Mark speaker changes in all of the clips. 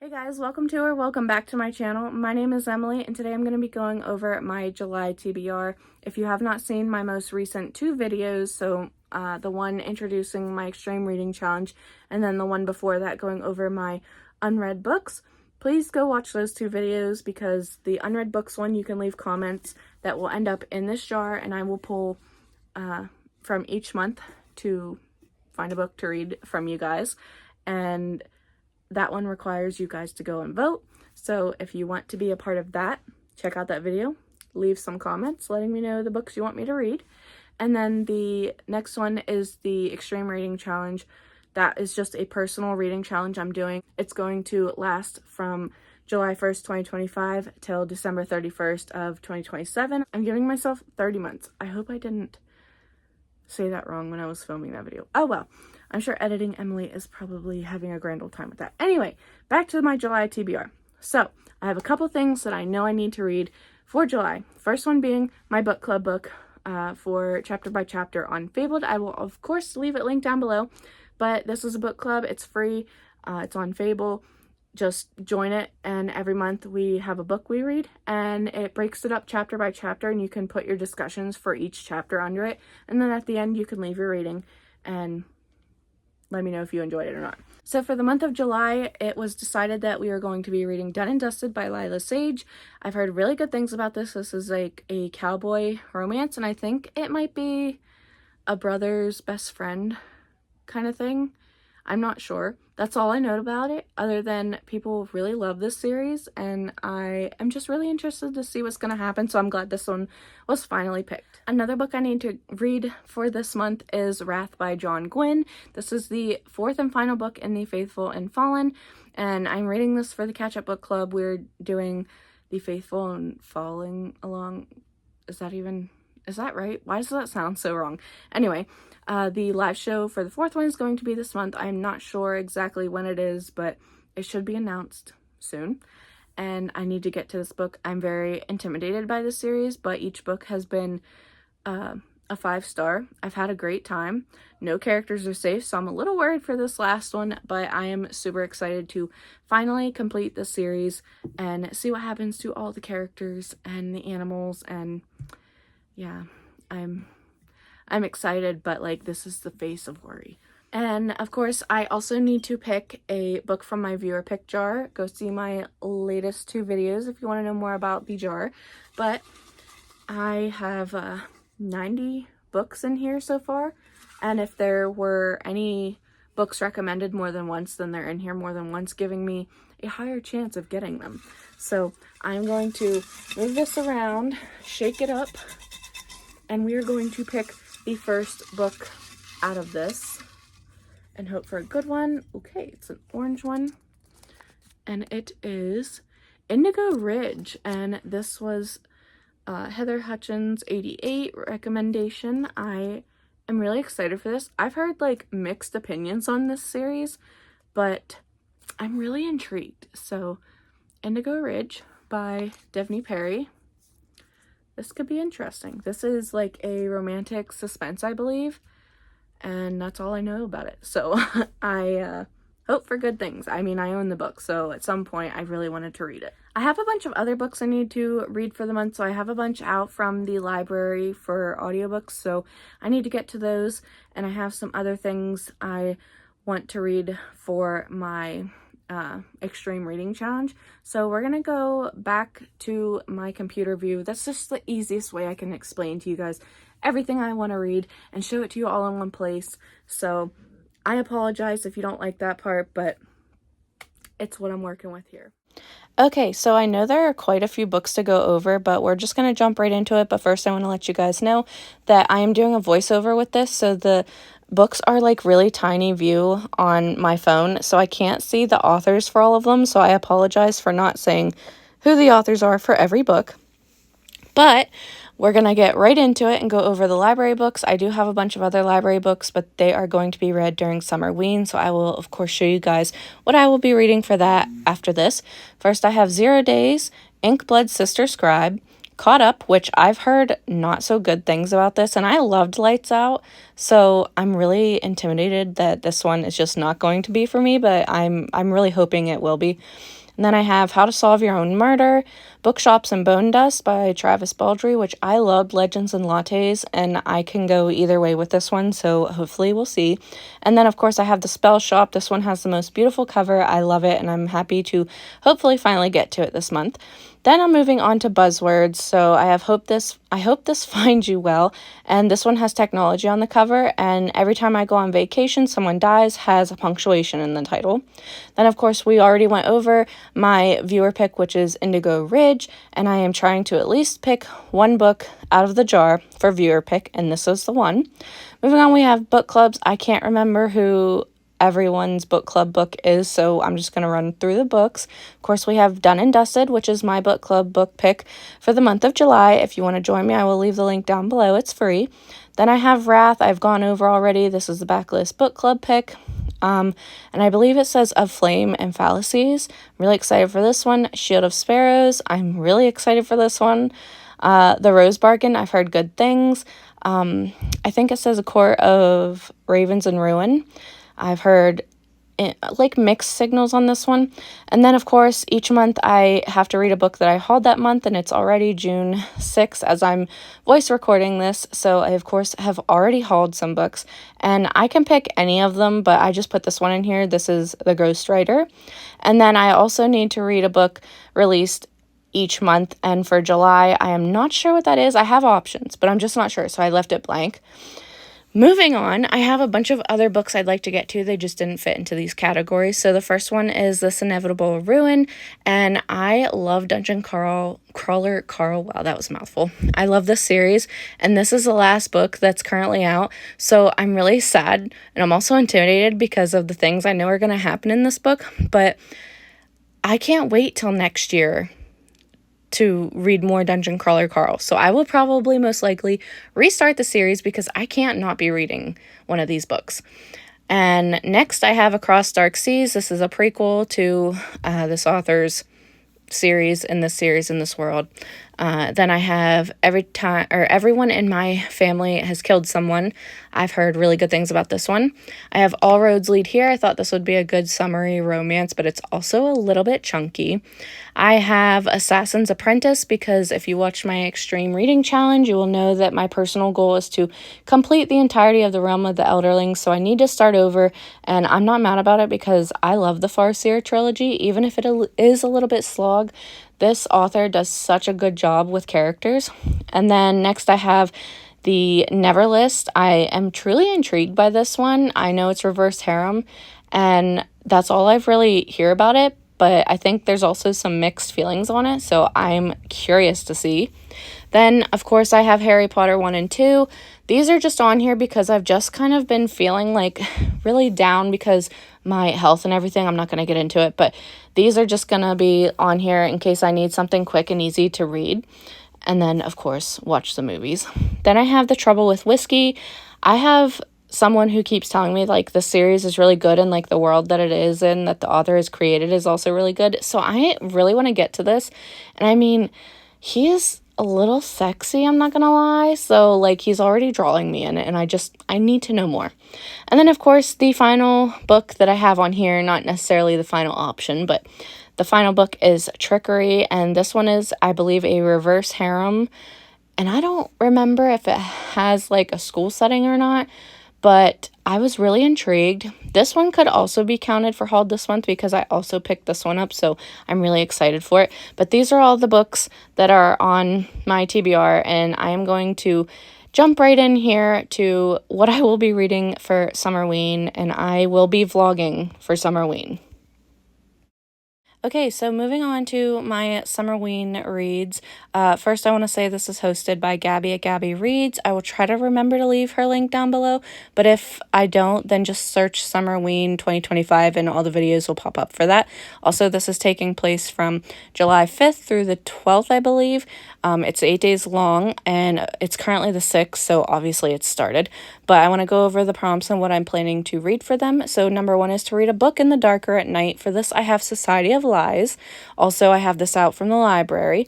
Speaker 1: Hey guys, welcome to or welcome back to my channel. My name is Emily and today I'm going to be going over my July TBR. If you have not seen my most recent two videos, so the one introducing my extreme reading challenge and then the one before that going over my unread books, please go watch those two videos because the unread books one you can leave comments that will end up in this jar and I will pull from each month to find a book to read from you guys, and that one requires you guys to go and vote. So if you want to be a part of that, check out that video, leave some comments letting me know the books you want me to read. And then the next one is the extreme reading challenge. That is just a personal reading challenge I'm doing. It's going to last from July 1st, 2025 till December 31st of 2027. I'm giving myself 30 months. I hope I didn't say that wrong when I was filming that video. Oh well. I'm sure editing Emily is probably having a grand old time with that. Anyway, back to my July TBR. So, I have a couple things that I know I need to read for July. First one being my book club book for chapter by chapter on Fabled. I will, of course, leave it linked down below. But this is a book club. It's free. It's on Fable. Just join it, and every month we have a book we read, and it breaks it up chapter by chapter, and you can put your discussions for each chapter under it. And then at the end, you can leave your rating and let me know if you enjoyed it or not. So for the month of July, it was decided that we are going to be reading Done and Dusted by Lila Sage. I've heard really good things about this. This is like a cowboy romance, and I think it might be a brother's best friend kind of thing. I'm not sure. That's all I know about it, other than people really love this series, and I am just really interested to see what's going to happen, so I'm glad this one was finally picked. Another book I need to read for this month is Wrath by John Gwynne. This is the fourth and final book in the Faithful and Fallen, and I'm reading this for the Catch-Up Book Club. We're doing the Faithful and Falling along. Is that right? Why does that sound so wrong? Anyway, the live show for the fourth one is going to be this month. I'm not sure exactly when it is, but it should be announced soon. And I need to get to this book. I'm very intimidated by this series, but each book has been a 5-star. I've had a great time. No characters are safe, so I'm a little worried for this last one, but I am super excited to finally complete the series and see what happens to all the characters and the animals, and yeah, I'm excited, but like this is the face of worry. And of course, I also need to pick a book from my viewer pick jar. Go see my latest two videos if you want to know more about the jar. But I have 90 books in here so far, and if there were any books recommended more than once, then they're in here more than once, giving me a higher chance of getting them. So I'm going to move this around, shake it up, and we are going to pick the first book out of this and hope for a good one. Okay, it's an orange one, and it is Indigo Ridge, and this was Heather Hutchins 88 recommendation. I am really excited for this. I've heard like mixed opinions on this series, but I'm really intrigued. So Indigo Ridge by Devney Perry. This could be interesting. This is like a romantic suspense, I believe, and that's all I know about it. So I hope for good things. I mean, I own the book, so at some point I really wanted to read it. I have a bunch of other books I need to read for the month, so I have a bunch out from the library for audiobooks, so I need to get to those, and I have some other things I want to read for my extreme reading challenge. So we're gonna go back to my computer view. That's just the easiest way I can explain to you guys everything I want to read and show it to you all in one place. So I apologize if you don't like that part, but it's what I'm working with here. Okay, so I know there are quite a few books to go over, but we're just going to jump right into it. But first, I want to let you guys know that I am doing a voiceover with this, so the books are like really tiny view on my phone, so I can't see the authors for all of them, so I apologize for not saying who the authors are for every book. But we're going to get right into it and go over the library books. I do have a bunch of other library books, but they are going to be read during Summerween, so I will, of course, show you guys what I will be reading for that after this. First, I have 0 Days, Inkblood Sister Scribe, caught up, which I've heard not so good things about this, and I loved Lights Out, so I'm really intimidated that this one is just not going to be for me, but I'm really hoping it will be. And then I have How to Solve Your Own Murder, Bookshops and Bone Dust by Travis Baldree, which I loved Legends and Lattes, and I can go either way with this one, so hopefully we'll see. And then, of course, I have The Spell Shop. This one has the most beautiful cover. I love it, and I'm happy to hopefully finally get to it this month. Then I'm moving on to buzzwords. So I hope this finds you well. And this one has technology on the cover, and every time I go on vacation, someone dies has a punctuation in the title. Then, of course, we already went over my viewer pick, which is Indigo Ridge, and I am trying to at least pick one book out of the jar for viewer pick, and this is the one. Moving on, we have book clubs. I can't remember who everyone's book club book is, so I'm just going to run through the books. Of course, we have Done and Dusted, which is my book club book pick for the month of July. If you want to join me, I will leave the link down below. It's free. Then I have Wrath. I've gone over already. This is the backlist book club pick. And I believe it says Of Flame and Fallacies. I'm really excited for this one. Shield of Sparrows. I'm really excited for this one. The Rose Bargain. I've heard good things. I think it says A Court of Ravens and Ruin. I've heard like mixed signals on this one. And then, of course, each month I have to read a book that I hauled that month, and it's already June 6th as I'm voice recording this. So I, of course, have already hauled some books, and I can pick any of them, but I just put this one in here. This is The Ghostwriter. And then I also need to read a book released each month, and for July, I am not sure what that is. I have options, but I'm just not sure, so I left it blank. Moving on, I have a bunch of other books I'd like to get to. They just didn't fit into these categories. So the first one is This Inevitable Ruin, and I love Dungeon Crawler Carl. Wow, that was a mouthful. I love this series, and this is the last book that's currently out. So I'm really sad, and I'm also intimidated because of the things I know are going to happen in this book, but I can't wait till next year to read more Dungeon Crawler Carl. So I will probably most likely restart the series because I can't not be reading one of these books. And next I have Across Dark Seas. This is a prequel to this author's series in this world. Then I have Everyone in My Family Has Killed Someone. I've heard really good things about this one. I have All Roads Lead Here. I thought this would be a good summary romance, but it's also a little bit chunky. I have Assassin's Apprentice because if you watch my extreme reading challenge, you will know that my personal goal is to complete the entirety of the Realm of the Elderlings, so I need to start over, and I'm not mad about it because I love the Farseer trilogy, even if it is a little bit slog. This author does such a good job with characters. And then next I have The Neverlist. I am truly intrigued by this one. I know it's reverse harem, and that's all I've really hear about it, but I think there's also some mixed feelings on it, so I'm curious to see. Then, of course, I have Harry Potter 1 and 2. These are just on here because I've just kind of been feeling like really down because my health and everything. I'm not going to get into it, but these are just going to be on here in case I need something quick and easy to read. And then, of course, watch the movies. Then I have The Trouble with Whiskey. I have someone who keeps telling me, like, the series is really good and, like, the world that it is in, that the author has created is also really good. So I really want to get to this. And, I mean, he is a little sexy, I'm not gonna lie. So, like, he's already drawing me in it, and I need to know more. And then, of course, the final book that I have on here, not necessarily the final option, but the final book is Trickery, and this one is, I believe, a reverse harem, and I don't remember if it has, like, a school setting or not, but I was really intrigued. This one could also be counted for hauled this month because I also picked this one up, so I'm really excited for it. But these are all the books that are on my TBR, and I am going to jump right in here to what I will be reading for Summerween, and I will be vlogging for Summerween. Okay, so moving on to my Summerween reads. First, I want to say this is hosted by Gabby at Gabby Reads. I will try to remember to leave her link down below, but if I don't, then just search Summerween 2025 and all the videos will pop up for that. Also, this is taking place from July 5th through the 12th, I believe. It's 8 days long, and it's currently the 6th, so obviously it's started. But I want to go over the prompts and what I'm planning to read for them. So number 1 is to read a book in the darker at night. For this, I have Society of Lies. Also, I have this out from the library.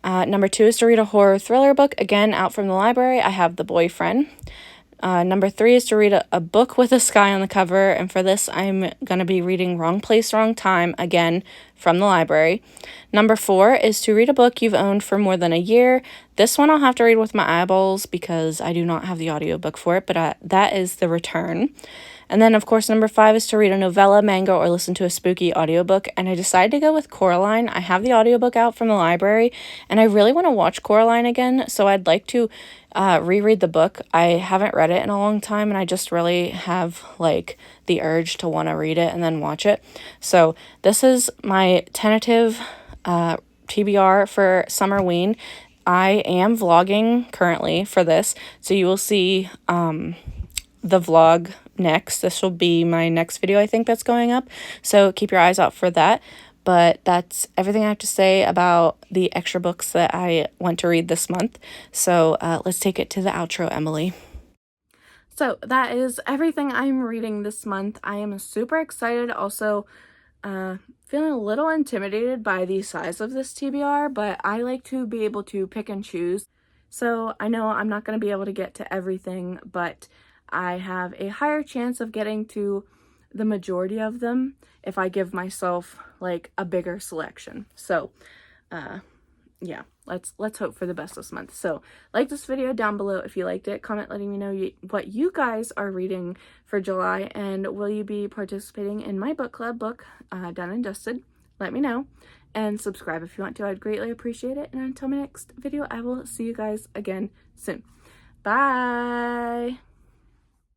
Speaker 1: Number 2 is to read a horror thriller book, again, out from the library. I have The Boyfriend. Number 3 is to read a book with a sky on the cover, and for this I'm going to be reading Wrong Place, Wrong Time, again, from the library. Number 4 is to read a book you've owned for more than a year. This one I'll have to read with my eyeballs because I do not have the audiobook for it, but that is The Return. And then, of course, number 5 is to read a novella, manga, or listen to a spooky audiobook. And I decided to go with Coraline. I have the audiobook out from the library, and I really want to watch Coraline again, so I'd like to reread the book. I haven't read it in a long time, and I just really have, like, the urge to want to read it and then watch it. So this is my tentative TBR for Summerween. I am vlogging currently for this, so you will see the vlog next. This will be my next video, I think, that's going up, so keep your eyes out for that. But that's everything I have to say about the extra books that I want to read this month. So let's take it to the outro, Emily. So that is everything I'm reading this month. I am super excited. Also, feeling a little intimidated by the size of this TBR, but I like to be able to pick and choose. So I know I'm not going to be able to get to everything, but I have a higher chance of getting to the majority of them if I give myself like a bigger selection. So yeah, let's hope for the best this month. So like this video down below if you liked it, comment letting me know what you guys are reading for July, and will you be participating in my book club book, Done and Dusted? Let me know, and subscribe if you want to. I'd greatly appreciate it. And until my next video, I will see you guys again soon. Bye.